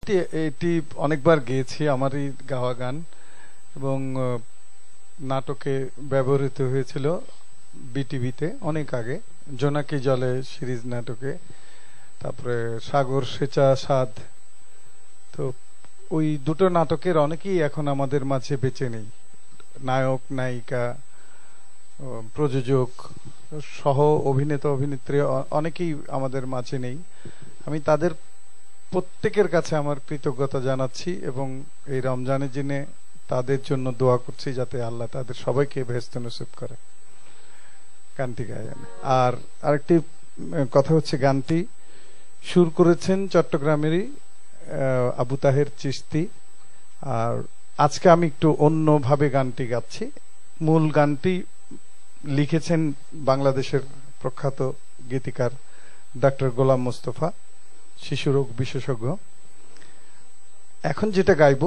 এটি এটি অনেকবার গেয়েছি, আমারই গাওয়া গান, এবং নাটকে ব্যবহৃত হয়েছিল বিটিভিতে অনেক আগে, জোনাকি জলে সিরিজ নাটকে, তারপরে সাগর সেচা সাদ। তো ওই দুটো নাটকের অনেকেই এখন আমাদের মাঝে বেঁচে নেই, নায়ক নায়িকা প্রযোজক সহ অভিনেতা অভিনেত্রী অনেকেই আমাদের মাঝে নেই। আমি তাদের প্রত্যেকের কাছে আমার কৃতজ্ঞতা জানাচ্ছি এবং এই রমজানের দিনে তাদের জন্য দোয়া করছি যাতে আল্লাহ তাদের সবাইকে বেহেশত নসিব করে। গানটি গায়েন। আর আরেকটি কথা হচ্ছে, গানটি সুর করেছেন চট্টগ্রামেরই আবু তাহের চিশতি। আর আজকে আমি একটু অন্যভাবে গানটি গাচ্ছি। মূল গানটি লিখেছেন বাংলাদেশের প্রখ্যাত গীতিকার ডক্টর গোলাম মোস্তফা, শিশুরোগ বিশেষজ্ঞ। এখন যেটা গাইব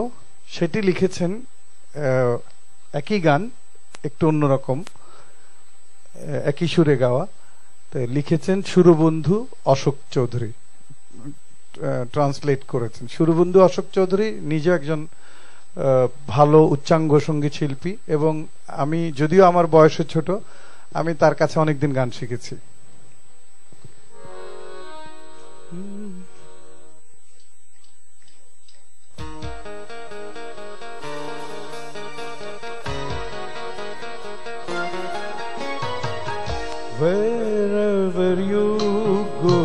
সেটি লিখেছেন একই গান, একটু অন্যরকম, একই সুরে গাওয়া। লিখেছেন সুরবন্ধু অশোক চৌধুরী, ট্রান্সলেট করেছেন। সুরবন্ধু অশোক চৌধুরী নিজে একজন ভালো উচ্চাঙ্গ সঙ্গীত শিল্পী, এবং আমি যদিও আমার বয়সে ছোট, আমি তার কাছে অনেকদিন গান শিখেছি। Wherever you go,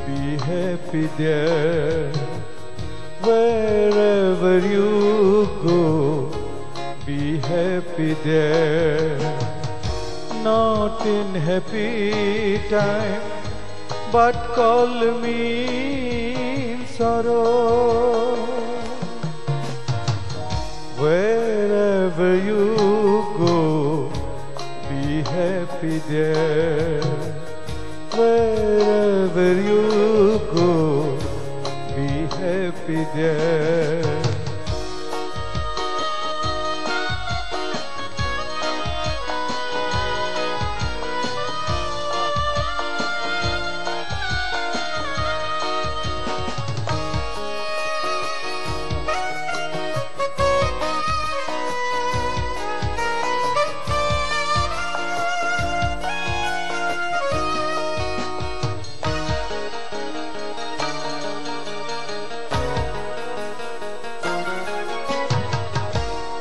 be happy there. Wherever you go, be happy there. Not in happy time, but call me in sorrow. Wherever you go, be happy there. Wherever you go, be happy there.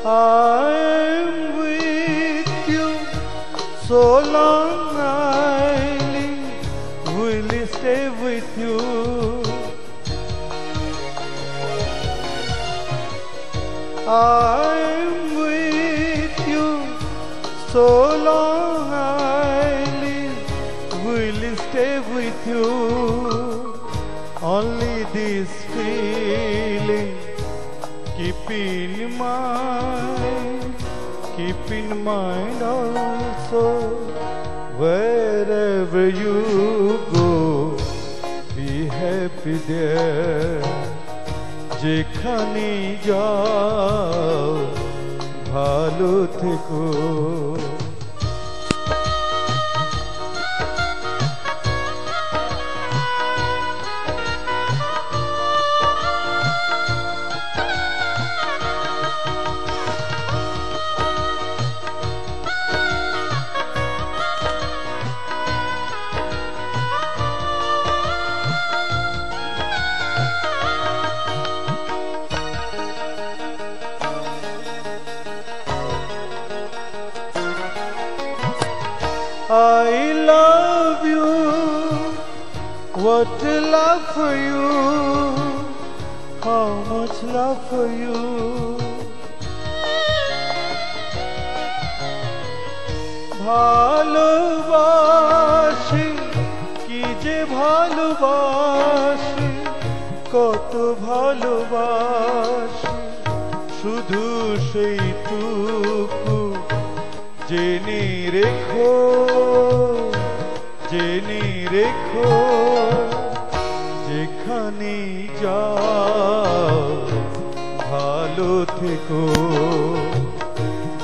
I'm with you so long, I will stay with you. I'm with you so long, I will stay with you. Only this feeling keep in mind also. Wherever you go, be happy there. যেখানে যাও ভালো থেকো। I love you, what love for you, how much love for you. ভালোবাসি কি যে ভালোবাসি, কত ভালোবাসি, শুধু সেইটুকু জেনে রেখো, জেনে রেখো। যেখানে যাও ভালো থেকো,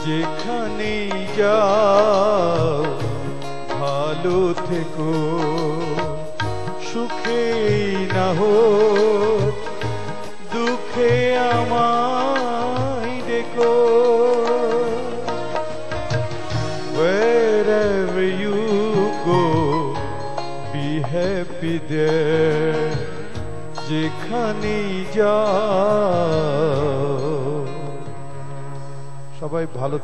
যেখানে যাও ভালো থেকো। সুখে না হোক বি হ্যাপি দেয়ার, যেখানেই যাও। সবাই ভালো